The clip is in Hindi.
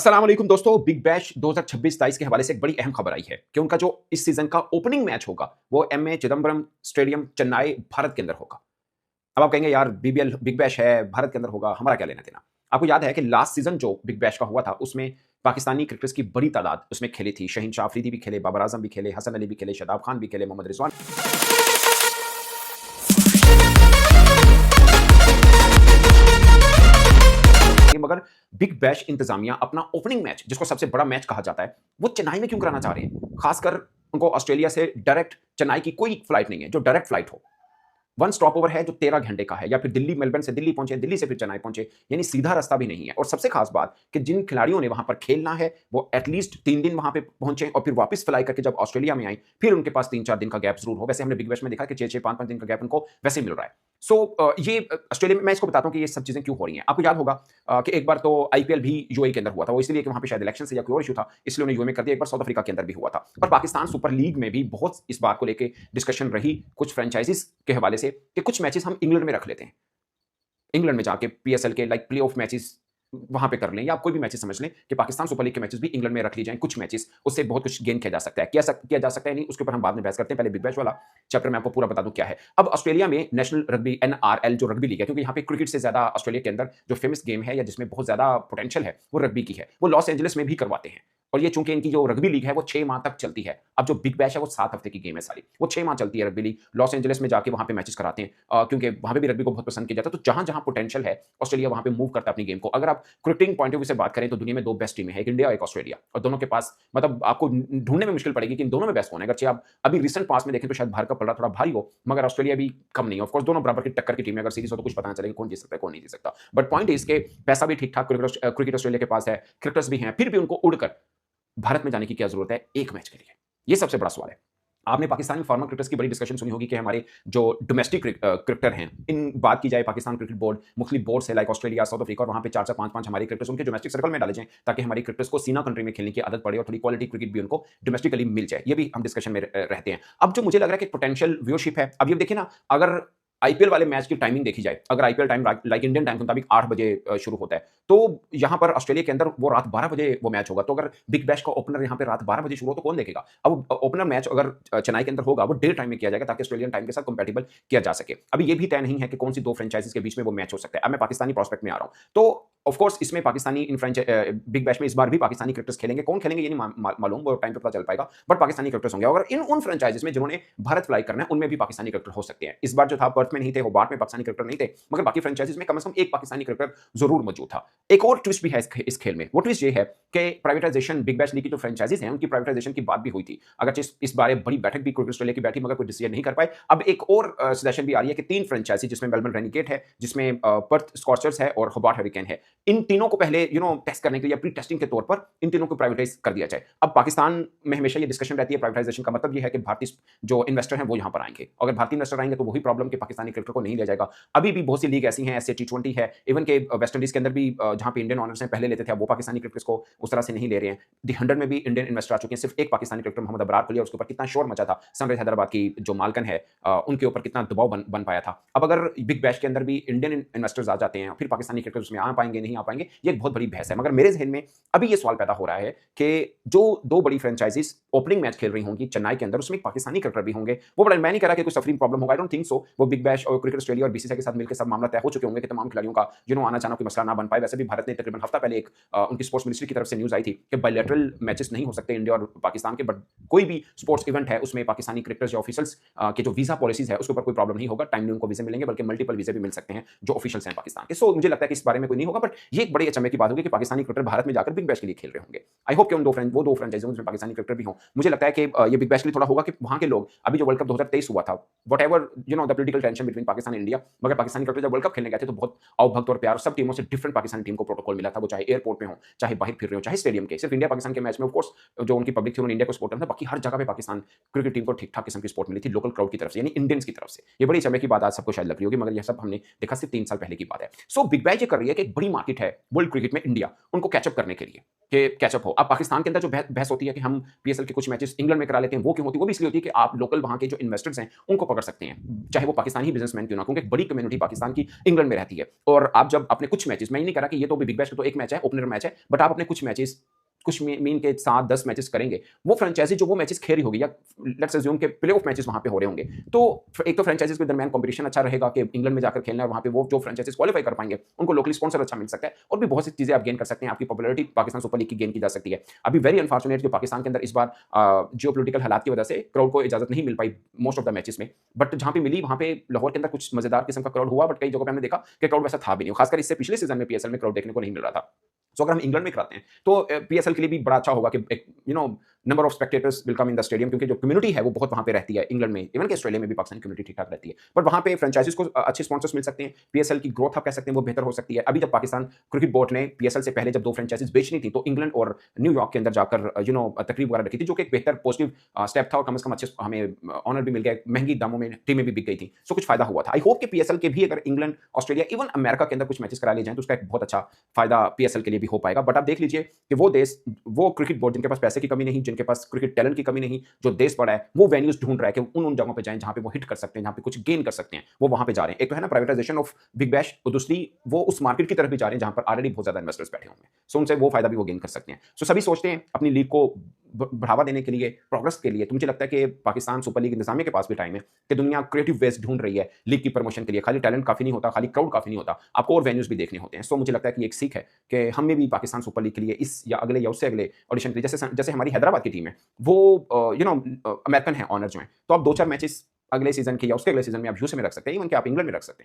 अस्सलाम वालेकुम दोस्तों, बिग बैश 2026-27 के हवाले से एक बड़ी अहम खबर आई है कि उनका जो इस सीजन का ओपनिंग मैच होगा वो एमए चिदंबरम स्टेडियम चेन्नई भारत के अंदर होगा। अब आप कहेंगे यार बीबीएल बिग बैश है, भारत के अंदर होगा, हमारा क्या लेना देना। आपको याद है कि लास्ट सीजन जो बिग बैश का हुआ था उसमें पाकिस्तानी क्रिकेटर्स की बड़ी तादाद उसमें खेली थी। शहीन शाह अफरीदी भी खेले, बाबर आजम भी खेले, हसन अली भी खेले, शादाब खान भी खेले, मोहम्मद रिजवान। मगर बिग बैश इंतजामिया अपना ओपनिंग मैच, जिसको सबसे बड़ा मैच कहा जाता है, वो चेन्नई में क्यों कराना चाह रहे हैं? खासकर उनको ऑस्ट्रेलिया से डायरेक्ट चेन्नई की कोई फ्लाइट नहीं है जो डायरेक्ट फ्लाइट हो। वन स्टॉप ओवर है जो 13 घंटे का है, या फिर दिल्ली मेलबर्न से दिल्ली पहुंचे, दिल्ली से फिर चेन्नई पहुंचे, यानी सीधा रास्ता भी नहीं है। और सबसे खास बात कि जिन खिलाड़ियों ने वहां पर खेलना है वो एटलीस्ट 3 दिन वहां पे पहुंचे और फिर वापस फ्लाई करके जब ऑस्ट्रेलिया में आए फिर उनके पास 3-4 दिन का गैप जरूर हो। वैसे हमने बिग बैश में देखा कि 6-6 5-5 दिन का गैप उनको वैसे मिल रहा है। सो ये ऑस्ट्रेलिया में मैं इसको बताता हूं कि ये सब चीजें क्यों हो रही हैं। आपको याद होगा कि एक बार तो आईपीएल भी यूएई के अंदर हुआ था, वो इसलिए कि वहां पे शायद इलेक्शन से या कोई और इशू था, इसलिए उन्हें यूएई में कर दिया। एक बार साउथ अफ्रीका के अंदर भी हुआ था। और पाकिस्तान सुपर लीग में भी बहुत इस बात को लेकर डिस्कशन रही कुछ फ्रेंचाइजीज के हवाले से कि कुछ मैचेस हम इंग्लैंड में रख लेते हैं, इंग्लैंड में जाके पीएसएल के लाइक प्ले ऑफ मैचेस वहां पे कर लें, या आप कोई भी मैचेस समझ लें कि पाकिस्तान सुपर लीग के मैचेस भी इंग्लैंड में रख ली जाएं कुछ मैचेस, उससे बहुत कुछ गेन किया जा सकता है। किया जा सकता है नहीं, उसके ऊपर हम बाद में बहस करते हैं। पहले बिग बैश वाला चैप्टर मैं आपको पूरा बता दूं क्या है। अब ऑस्ट्रेलिया में नेशनल रग्बी एनआरएल जो रग्बी लीग है, क्योंकि यहाँ पे क्रिकेट से ज्यादा ऑस्ट्रेलिया के अंदर जो फेमस गेम है या जिसमें बहुत ज्यादा पोटेंशियल है वो रग्बी की है, वो लॉस एंजलिस में भी करवाते हैं। और ये चूंकि इनकी जो रग्बी लीग है वो 6 माह तक चलती है। अब जो बिग बैश है वो 7 हफ्ते की गेम है सारी, वो 6 माह चलती है रग्बी लीग। लॉस एंजलिस में जाके वहां पे मैचेस कराते हैं क्योंकि वहां पे भी रग्बी को बहुत पसंद किया जाता है। तो जहां जहां पोटेंशियल है ऑस्ट्रेलिया वहां पे मूव करता है अपनी गेम को। अगर आप क्रिकेटिंग पॉइंट ऑफ व्यू से बात करें तो दुनिया में 2 बेस्ट टीमें हैं, एक इंडिया और एक ऑस्ट्रेलिया, और दोनों के पास मतलब आपको ढूंढने में मुश्किल पड़ेगी कि इन दोनों में बेस्ट कौन है। अगर आप अभी रिसेंट पास में देखें तो शायद भारत का पलड़ा थोड़ा भारी हो, मगर ऑस्ट्रेलिया भी कम नहीं है। ऑफकोर्स दोनों बराबर की टक्कर की टीम है। अगर सीरीज हो तो कुछ पता ना चलेगा कौन जीत सकता है कौन नहीं जीत सकता। बट पॉइंट इज के पैसा भी ठीक ठाक क्रिकेट ऑस्ट्रेलिया के पास है, क्रिकेटर्स भी हैं, फिर भी उनको उड़कर भारत में जाने की क्या जरूरत है एक मैच के लिए? ये सबसे बड़ा सवाल है। आपने पाकिस्तानी फॉर्मर क्रिकेटर्स की बड़ी डिस्कशन सुनी होगी कि हमारे जो डोमेस्टिक क्रिकेटर हैं, इन बात की जाए पाकिस्तान क्रिकेट बोर्ड, मुख्तलिफ बोर्ड्स है लाइक ऑस्ट्रेलिया, साउथ अफ्रीका, और वहां पे 4-4 5-5 हमारे क्रिकेटर्स उनके डोमेस्टिक सर्कल में डाले जाएं ताकि हमारी क्रिकेटर्स को सीना कंट्री में खेलने की आदत पड़े और थोड़ी क्वालिटी क्रिकेट भी उनको डोमेस्टिकली मिल जाए। ये भी हम डिस्कशन में रहते हैं। अब जो मुझे लग रहा है कि पोटेंशियल व्यूअरशिप है, अब ये देखिए ना, अगर आईपीएल वाले मैच की टाइमिंग देखी जाए, अगर IPL time like Indian time के मुताबिक 8 बजे शुरू होता है, तो यहां पर ऑस्ट्रेलिया के अंदर वो रात 12 बजे वो मैच होगा। तो अगर बिग बैश का ओपनर यहां पे रात 12 बजे शुरू हो तो कौन देखेगा? अब ओपनर मैच अगर चेन्नई के अंदर होगा वो डे टाइम में किया जाएगा ताकि ऑस्ट्रेलियन टाइम के साथ कंपैटिबल किया जा सके। अभी ये भी तय नहीं है कि कौन सी 2 फ्रेंचाइजीज के बीच में वो मैच हो सकता है। अब मैं पाकिस्तानी प्रोस्पेक्ट में आ रहा हूं, तो ऑफ कोर्स इसमें पाकिस्तानी बिग बैश में इस बार भी पाकिस्तानी क्रिकेटर्स खेलेंगे। कौन खेलेंगे ये नहीं मालूम, वो टाइम पे पता चल पाएगा, बट पाकिस्तानी क्रिकेटर्स होंगे। अगर इन उन फ्रेंचाइजीज में जिन्होंने भारत फ्लाई करना है उनमें भी पाकिस्तानी क्रिकेटर हो सकते हैं। इस बार जो था पर्थ में नहीं थे, होबार्ट में पाकिस्तानी क्रिकेटर नहीं थे, मगर बाकी फ्रेंचाइजीज में कम से कम एक पाकिस्तानी क्रिकेटर जरूर मौजूद था। एक और ट्विस्ट भी है इस खेल में। वो ट्विस्ट ये है कि प्राइवेटाइजेशन, बिग बैश लीग की जो फ्रेंचाइजीज हैं उनकी प्राइवेटाइजेशन की बात भी हुई थी। अगर इस बारे बड़ी बैठक भी क्रिकेट ऑस्ट्रेलिया की बैठी, मगर कोई डिसीजन नहीं कर पाए। अब एक और सजेशन भी आ रही है कि 3 फ्रेंचाइजी, जिसमें मेलबर्न रेनिकेट है, जिसमें पर्थ स्कॉचर्स है और होबार्ट हरिकेन है, इन तीनों को पहले टेस्ट करने के लिए प्री टेस्टिंग के तौर पर इन तीनों को प्राइवेटाइज कर दिया जाए। अब पाकिस्तान में हमेशा ये डिस्कशन रहती है प्राइवेटाइजेशन का मतलब ये है कि भारतीय जो इन्वेस्टर हैं वो यहां पर आएंगे। अगर भारतीय इन्वेस्टर आएंगे तो वही प्रॉब्लम कि पाकिस्तानी क्रिकेटर को नहीं लिया जाएगा। अभी भी बहुत सी लीग ऐसी हैं, ऐसे टी20 है, इवन के वेस्ट इंडीज के अंदर भी जहां पे इंडियन ऑनर्स हैं पहले लेते थे, अब वो पाकिस्तानी क्रिकेटर्स को उस तरह से नहीं ले रहे हैं। दी 100 में भी इंडियन इन्वेस्टर आ चुके हैं। सिर्फ एक पाकिस्तानी क्रिकेटर मोहम्मद अबरार को लिया, उसके ऊपर कितना शोर मचा था। सनराइज हैदराबाद की जो मालकन है उनके ऊपर कितना दबाव बन पाया था। अब अगर बिग बैश के अंदर भी इंडियन इन्वेस्टर्स आ जाते हैं, फिर पाकिस्तानी क्रिकेटर्स उसमें आ पाएंगे नहीं आ पाएंगे, ये एक बहुत बड़ी बहस है। मगर मेरे जहन में अभी ये सवाल पैदा हो रहा है कि जो 2 बड़ी फ्रेंचाइजीज ओपनिंग मैच खेल रही होंगी चेन्नई के अंदर, उसमें एक पाकिस्तानी क्रिकेटर भी होंगे। वो बड़ा, मैं नहीं कह रहा कि कोई सफरिंग प्रॉब्लम होगा, आई डोंट थिंक सो। वो बिग बैश और क्रिकेट ऑस्ट्रेलिया और बीसीसीआई के साथ मिलकर सब मामला तय हो चुके होंगे कि तमाम खिलाड़ियों का आना जाना कोई मसला ना बन पाए। वैसे भी भारत ने तकरीबन हफ्ता पहले एक उनकी स्पोर्ट्स मिनिस्ट्री की तरफ से न्यूज आई थी कि बायलैटरल मैचेस नहीं हो सकते इंडिया और पाकिस्तान के, बट कोई भी स्पोर्ट्स इवेंट है उसमें पाकिस्तानी क्रिकेटर्स या ऑफिशियल्स के जो वीजा पॉलिसीज है उसके ऊपर कोई प्रॉब्लम नहीं होगा। टाइमली उनको वीजे मिलेंगे, बल्कि मल्टीपल वीजे भी मिल सकते हैं जो ऑफिशियल्स हैं पाकिस्तान के। सो मुझे लगता है कि इस बारे में कोई नहीं होगा, बट ये एक बड़ी अचंभे की बात होगी कि पाकिस्तानी क्रिकेटर भारत में जाकर बिग बैश के लिए खेल रहे होंगे। आई होप कि वो दो फ्रेंचाइजीज में पाकिस्तानी क्रिकेटर भी हों। मुझे लगता है कि ये बिग बैश के लिए थोड़ा होगा कि वहां के लोग, अभी जो वर्ल्ड कप 2023 हुआ था, what ever the political tension between Pakistan and India, मगर पाकिस्तानी क्रिकेटर जब वर्ल्ड कप खेलने गए थे तो बहुत आवभक्त और प्यार, सब टीमों से डिफरेंट पाकिस्तानी टीम को प्रोटोकॉल मिला था। वो चाहे एयरपोर्ट में हो, चाहे बाहर फिर रहे हो, चाहे स्टेडियम के। सिर्फ इंडिया पाकिस्तान के मैच में ऑफ कोर्स जो उनकी पब्लिक थी उन्होंने इंडिया को सपोर्ट करना था, बाकी हर जगह पे पाकिस्तान क्रिकेट टीम को ठीक ठाक किस्म की सपोर्ट मिली थी लोकल क्राउड की तरफ से, यानी इंडियंस की तरफ से। ये बड़ी समय की बात आज सबको शायद लग रही होगी, मगर यह सब हमने देखा सिर्फ 3 साल पहले की बात है। सो बिग बैश ये कर रही है कि एक बड़ी मार्केट है वर्ल्ड क्रिकेट में इंडिया, उनको कैचअप करने के लिए कि कैचअप हो। अब पाकिस्तान के अंदर जो बहस होती है कि हम पीएसएल के कुछ मैचेस इंग्लैंड में करा लेते हैं, वो क्यों होती है? वो भी इसलिए होती है कि आप लोकल वहाँ के जो इन्वेस्टर्स हैं, उनको पकड़ सकते हैं। चाहे वो पाकिस्तानी ही बिज़नेसमैन क्यों ना, क्योंकि एक बड़ी कम्युनिटी पाकिस्तान की इंग्लैंड में रहती है। और आप जब अपने कुछ मैचेस, मैं ये नहीं कह रहा कि ये तो बिग बैश का तो एक मैच है, ओपनर मैच है, बट आप अपने कुछ मैचेस कुछ मीन के 7-10 मैचेस करेंगे, वो फ्रेंचाइज़ी जो वो मैचेस खेल रही होगी, या लेट्स अज्यूम के प्ले-ऑफ मैचेस वहाँ पे हो रहे होंगे, तो एक तो फ्रेंचाइज़ीज़ के दरमियान कॉम्पिटिशन अच्छा रहेगा कि इंग्लैंड में जाकर खेलना है, और वहाँ पे वो जो फ्रेंचाइज़ीज़ क्वालीफाई कर पाएँगे, उनको लोकली स्पॉन्सर अच्छा मिल सकता है, और भी बहुत सी चीज़ें आप गेन कर सकते हैं। आपकी पॉपुलैरिटी पाकिस्तान सुपर लीग की गेन की जा सकती है। अभी वेरी अनफॉर्चुनेट कि पाकिस्तान के अंदर इस बार जियोपॉलिटिकल हालात की वजह से क्राउड को इजाज़त नहीं मिल पाई मोस्ट ऑफ द मैचेस में, बट जहाँ पे मिली, वहाँ पे लाहौर के अंदर कुछ मज़ेदार किस्म का क्राउड हुआ, बट कई जगहों पे हमने देखा कि क्राउड वैसा था भी नहीं। खासकर इससे पिछले सीज़न में पीएसएल में क्राउड देखने को नहीं मिल रहा था। सो अगर हम इंग्लैंड में कराते हैं, तो पीएसएल के लिए भी बड़ा अच्छा होगा कि एक number of spectators will come in the stadium, क्योंकि जो कम्युनिटी है वो बहुत वहाँ पे रहती है इंग्लैंड में, इवन कि ऑस्ट्रेलिया में भी पाकिस्तानी कम्युनिटी ठीक-ठाक रहती है। बट वहाँ पे फ्रेंचाइज़ीज़ को अच्छे स्पॉन्सर्स मिल सकते हैं, पीएसएल की ग्रोथ आप कह सकते हैं वो बेहतर हो सकती है। अभी जब पाकिस्तान क्रिकेट बोर्ड ने पीएसएल से पहले जब 2 फ्रेंचाइज़ीज़ बेचनी थी, तो इंग्लैंड और न्यूयॉर्क के अंदर जाकर तकरीब वगैरह रखी थी, जो कि एक बेहतर पॉजिटिव स्टेप था, और कम से कम अच्छे हमें ऑनर भी मिल गया, महँगी दामों में टीमें भी बिक गई थी। सो कुछ फ़ायदा हुआ था। आई होप कि पीएसएल के भी अगर इंग्लैंड, ऑस्ट्रेलिया, इवन अमेरिका के अंदर कुछ मैचेस करा लिए जाएँ, तो उसका एक बहुत अच्छा फ़ायदा पीएसएल के लिए भी हो पाएगा। बट आप देख लीजिए कि वो देश, वो क्रिकेट बोर्ड जिनके पास पैसे की कमी नहीं, जिनके पास क्रिकेट टैलेंट की कमी नहीं, जो देश बड़ा है, वो वेन्यूज़ ढूँढ रहा है कि उन जगहों पे जाएँ जहाँ पे वो हिट कर सकते हैं, जहाँ पे कुछ गेन कर सकते हैं, वो वहाँ पे जा रहे हैं। एक तो है ना प्राइवेटाइज़ेशन ऑफ बिग बैश, और दूसरी वो उस मार्केट की तरफ भी जा रहे हैं जहाँ पर ऑलरेडी बहुत ज़्यादा इन्वेस्टर्स बैठे होंगे। सो उनसे वो फ़ायदा भी वो गेन कर सकते हैं। सो सभी सोचते हैं अपनी लीग को बढ़ावा देने के लिए, प्रोग्रेस के लिए, तो मुझे लगता है कि पाकिस्तान सुपर लीग इंतज़ामिया के पास भी टाइम है कि दुनिया क्रिएटिव वेज़ ढूँढ रही है लीग की प्रमोशन के लिए। खाली टैलेंट काफ़ी नहीं होता, खाली क्राउड काफ़ी नहीं होता, आपको और वेन्यूज़ भी देखने होते हैं। सो मुझे लगता है कि ये एक सीख है कि हमें भी पाकिस्तान सुपर लीग के लिए इस या अगले या उससे अगले ऑडिशन के लिए, जैसे हमारी हैदराबाद की टीम है, वो अमेरिकन है ऑनर जो है, तो आप 2-4 मैचेस अगले सीज़न के या उसके अगले सीज़न में आप यूएसए में रख सकते हैं, इवन कि आप इंग्लैंड में रख सकते हैं।